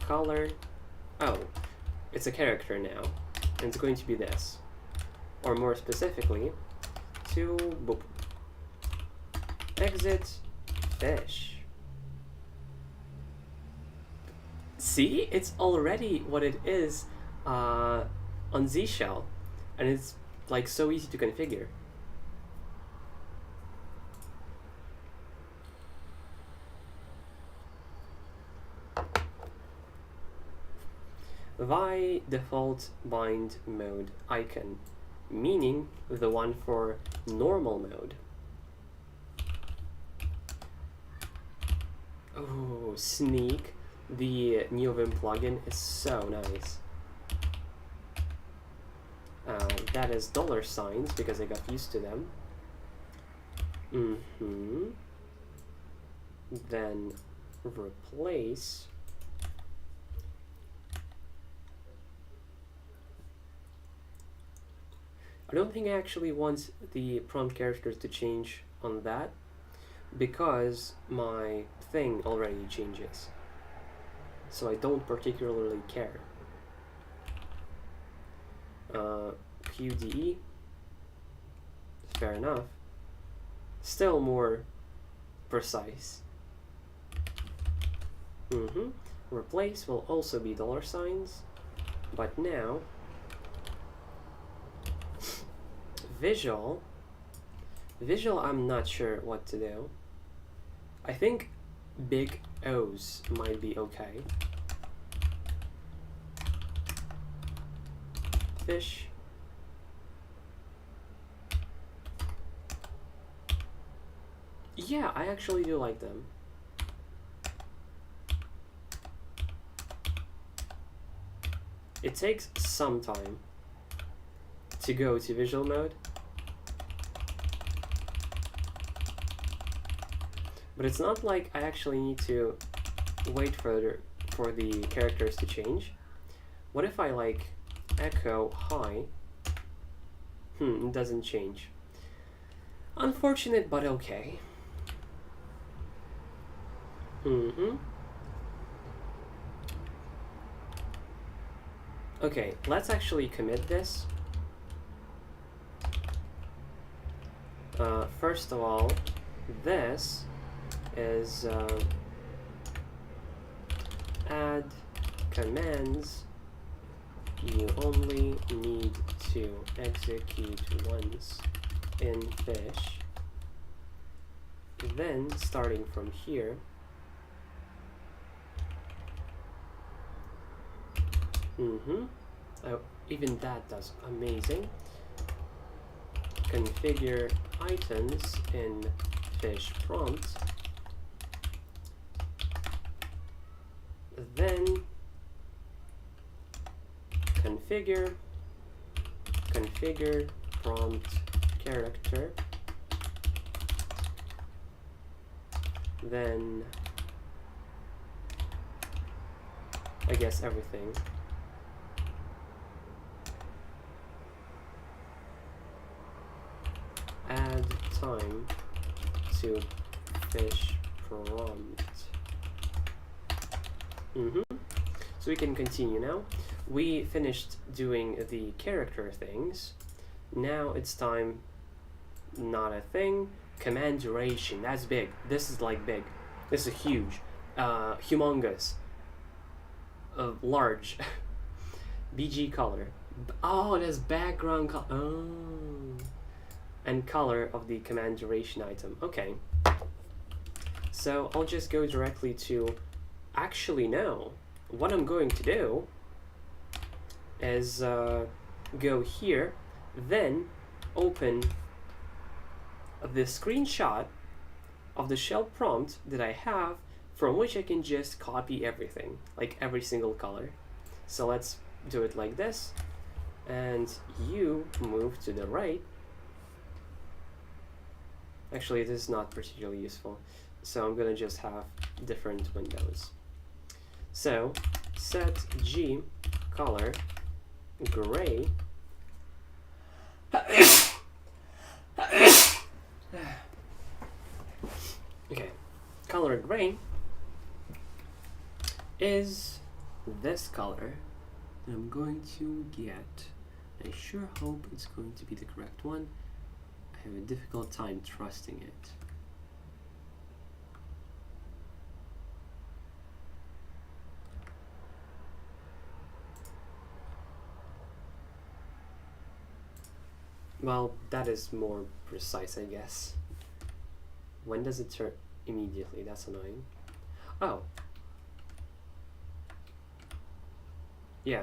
color. Oh, it's a character now, and it's going to be this. Or more specifically, to boop. Exit fish. See, it's already what it is on Z shell, and it's like so easy to configure. Vi default bind mode icon, meaning the one for normal mode. Oh, sneak. The NeoVim plugin is so nice. That is $signs because I got used to them. Then replace. I don't think I actually want the prompt characters to change on that because my thing already changes. So I don't particularly care. QDE, fair enough. Still more precise. Replace will also be $signs, but now visual I'm not sure what to do. I think big O's might be okay. Fish, Yeah, I actually do like them. It takes some time to go to visual mode, but it's not like I actually need to wait for the characters to change. What if I like echo hi? It doesn't change. Unfortunate, but okay. Okay, let's actually commit this. First of all, this is add commands you only need to execute once in fish. Then, starting from here, oh, even that does amazing. Configure items in fish prompt. Then configure prompt character. Then I guess everything. Add time to fish prompt. So we can continue now. We finished doing the character things. Now it's time, not a thing, command duration. That's big. This is like big. This is huge. Humongous. Large. BG color. Oh, there's background color. Oh. And color of the command duration item. Okay. So I'll just go directly to, actually no. What I'm going to do is go here, then open the screenshot of the shell prompt that I have, from which I can just copy everything, like every single color. So let's do it like this, and you move to the right. Actually, this is not particularly useful, so I'm gonna just have different windows. So set G color gray. Okay, color gray is this color that I'm going to get. I sure hope it's going to be the correct one. I have a difficult time trusting it. Well, that is more precise, I guess. When does it turn? Immediately. That's annoying. Oh. Yeah.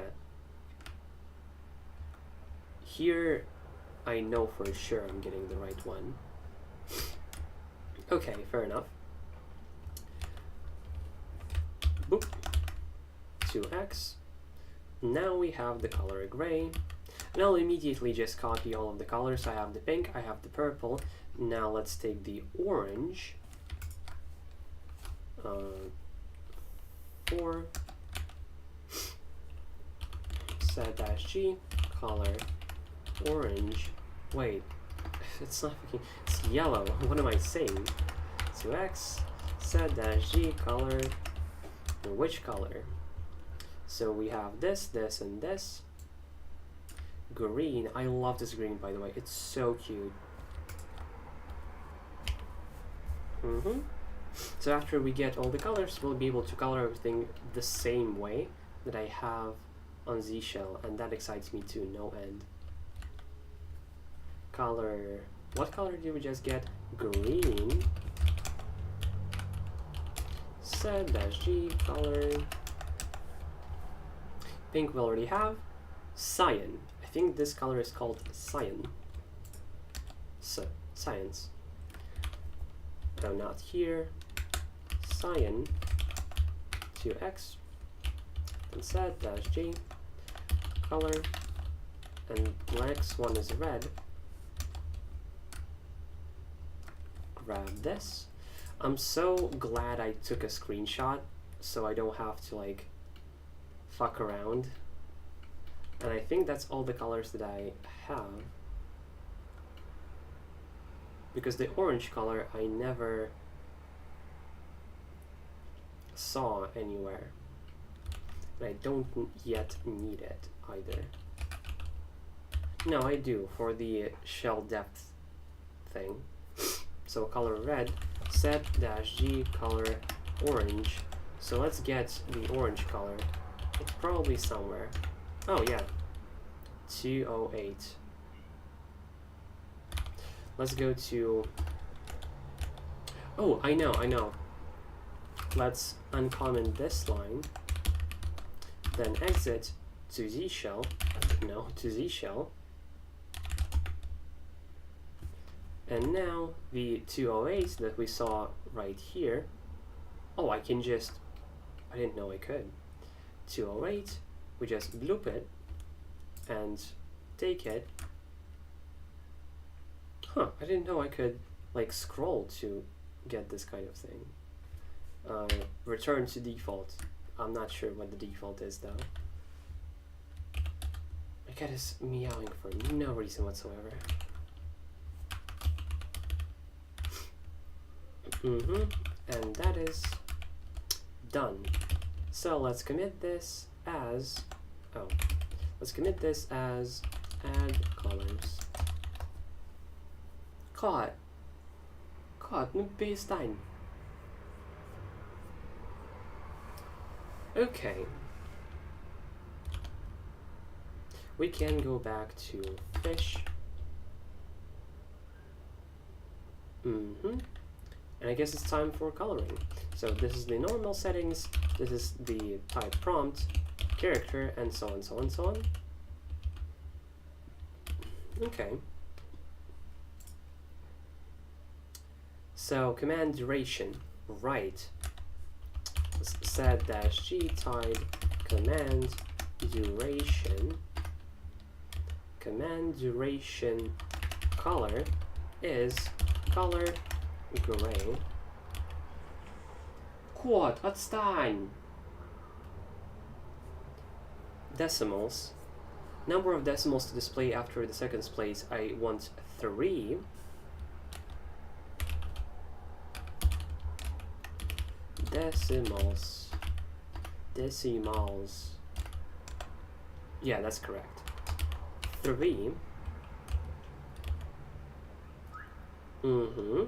Here, I know for sure I'm getting the right one. Okay, fair enough. Boop. 2x. Now we have the color gray. And I'll immediately just copy all of the colors. I have the pink, I have the purple. Now let's take the orange. 4 set-g color orange. Wait, it's not fucking, it's yellow. What am I saying? 2x set-g color. Which color? So we have this, this, and this. Green. I love this green, by the way. It's so cute. So after we get all the colors, we'll be able to color everything the same way that I have on Z Shell, and that excites me to no end. Color. What color did we just get? Green. Set-g color. Pink we already have. Cyan. I think this color is called cyan. So, science. No, not here. Cyan 2x and set dash G color, and next one is red. Grab this. I'm so glad I took a screenshot so I don't have to like fuck around. And I think that's all the colors that I have, because the orange color I never saw anywhere, and I don't yet need it either. No, I do, for the shell depth thing. So color red, set dash G color orange. So let's get the orange color. It's probably somewhere. Oh yeah, 208. Let's go to, oh, I know. Let's uncomment this line, then exit to Z shell, to Z shell. And now the 208 that we saw right here, oh, I can just, I didn't know I could. 208, we just bloop it and take it. Huh, I didn't know I could like scroll to get this kind of thing. Return to default. I'm not sure what the default is though. My cat is meowing for no reason whatsoever. And that is done. So let's commit this as, let's commit this as add colors. Caught, nu beestein. Okay. We can go back to fish. And I guess it's time for coloring. So this is the normal settings, this is the type prompt, character, and so on, so on, so on. Okay. So command duration, right. Set dash G type command duration. Command duration color is color gray. Quad, отстань! Decimals. Number of decimals to display after the seconds place, I want 3. Decimals. Yeah, that's correct. 3.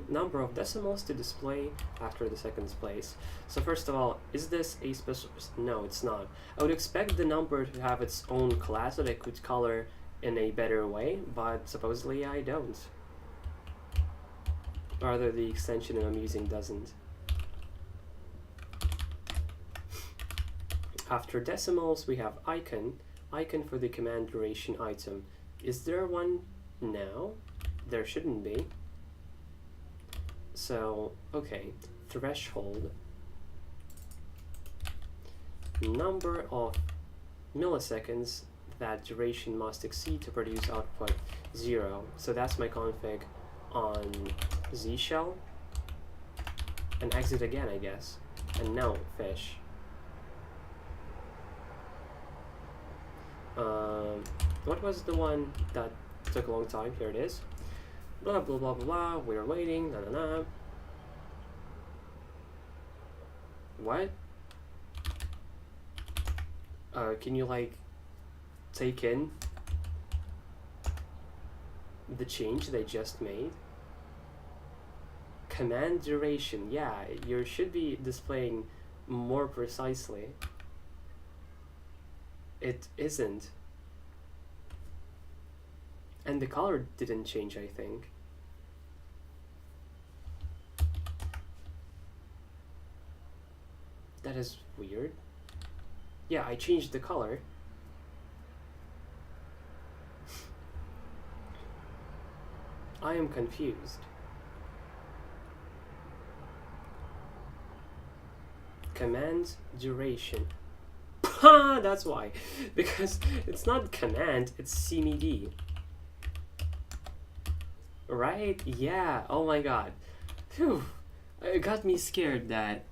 Number of decimals to display after the seconds place. So first of all, is this a special? No, it's not. I would expect the number to have its own class that I could color in a better way, but supposedly I don't. Rather, the extension I'm using doesn't. After decimals, we have icon. Icon for the command duration item. Is there one now? There shouldn't be. So, okay, threshold. Number of milliseconds that duration must exceed to produce output 0. So that's my config on Z shell. And exit again, I guess. And now fish. What was the one that took a long time? Here it is. Blah blah blah blah blah. We're waiting. Na na na. What? Can you like take in the change they just made? Command duration. Yeah, you should be displaying more precisely. It isn't. And the color didn't change, I think. That is weird. Yeah, I changed the color. I am confused. command duration. That's why. Because it's not command, it's cmd. Right? Yeah, oh my god. Phew. It got me scared that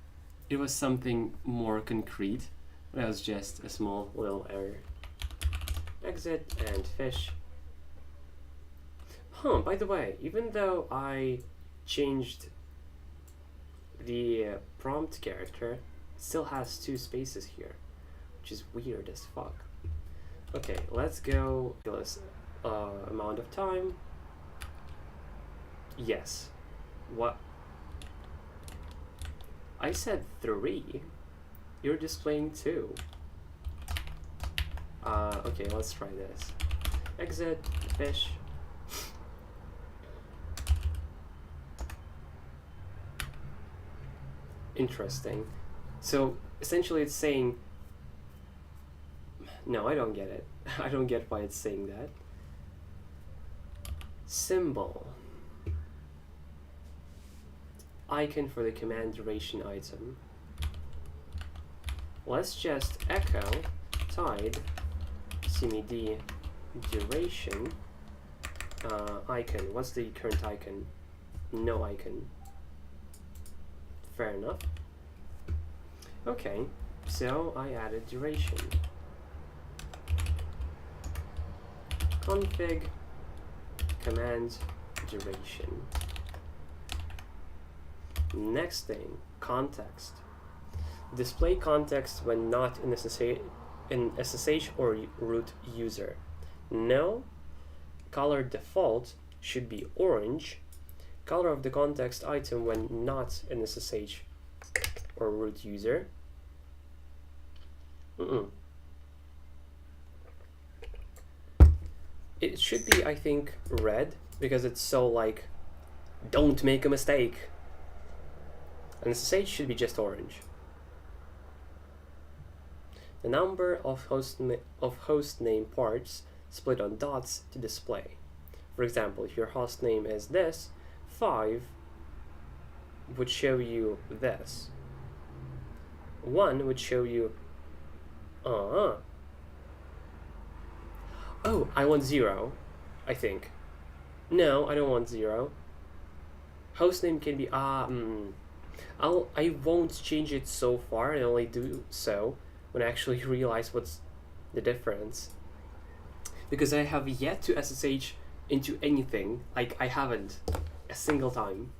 it was something more concrete. That was just a small little error. Exit and fish. By the way, even though I changed the prompt character, it still has 2 spaces here, which is weird as fuck. Okay, let's go this amount of time. Yes. What? I said 3. You're displaying 2. Okay, let's try this. Exit, fish. Interesting. So essentially it's saying, no, I don't get it. I don't get why it's saying that. Symbol. Icon for the command duration item. Let's just echo tide cmd duration icon. What's the current icon? No icon. Fair enough. Okay, so I added duration. Config command duration. Next thing, context. Display context when not in SSH or root user. No. Color default should be orange. Color of the context item when not in SSH or root user. It should be, I think, red, because it's so like, don't make a mistake. And SSH should be just orange. The number of host name parts split on dots to display. For example, if your host name is this, 5 would show you this. 1 would show you, oh, I want 0, I think. No, I don't want 0. Hostname can be, I won't change it so far. I only do so when I actually realize what's the difference. Because I have yet to SSH into anything. Like, I haven't a single time.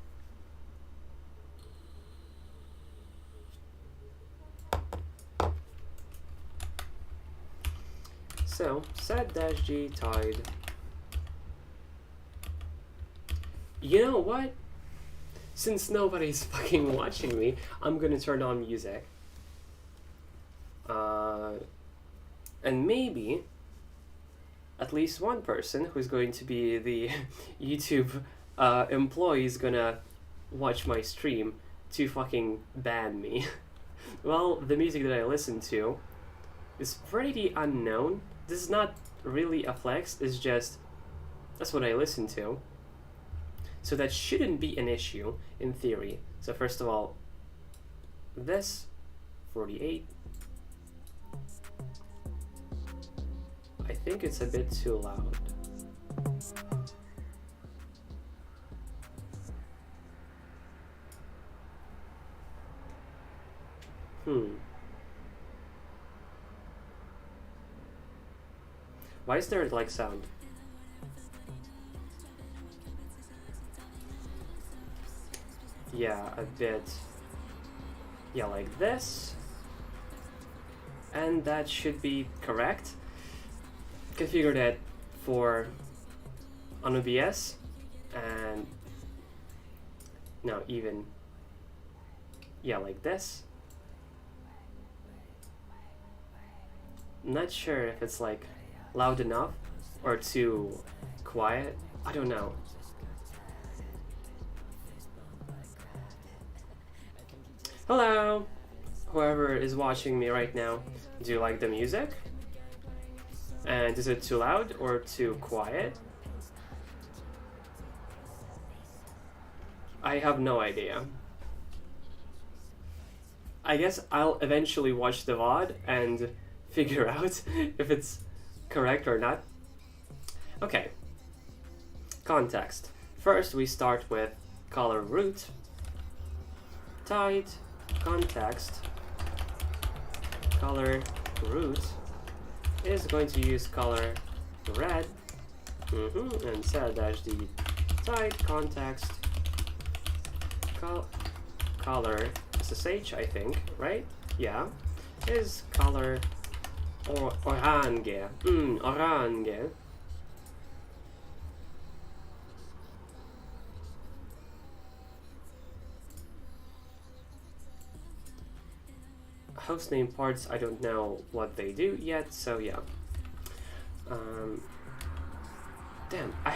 So, set-g tide. You know what? Since nobody's fucking watching me, I'm gonna turn on music. And maybe at least one person who's going to be the YouTube employee is gonna watch my stream to fucking ban me. Well, the music that I listen to is pretty unknown. This is not really a flex, it's just that's what I listen to. So that shouldn't be an issue in theory. So first of all, this 48. I think it's a bit too loud. Why is there like sound? Yeah, a bit. Yeah, like this. And that should be correct. Configure that for on OBS and no, even yeah, like this. Not sure if it's like loud enough or too quiet. I don't know. Hello, whoever is watching me right now. Do you like the music? And is it too loud or too quiet? I have no idea. I guess I'll eventually watch the VOD and figure out if it's correct or not. Okay. Context. First, we start with color root, tide, context, color root is going to use color red, and set-d tide context color SSH, I think, right? Yeah, is color orange. Orange. Hostname parts, I don't know what they do yet, so yeah. Damn, I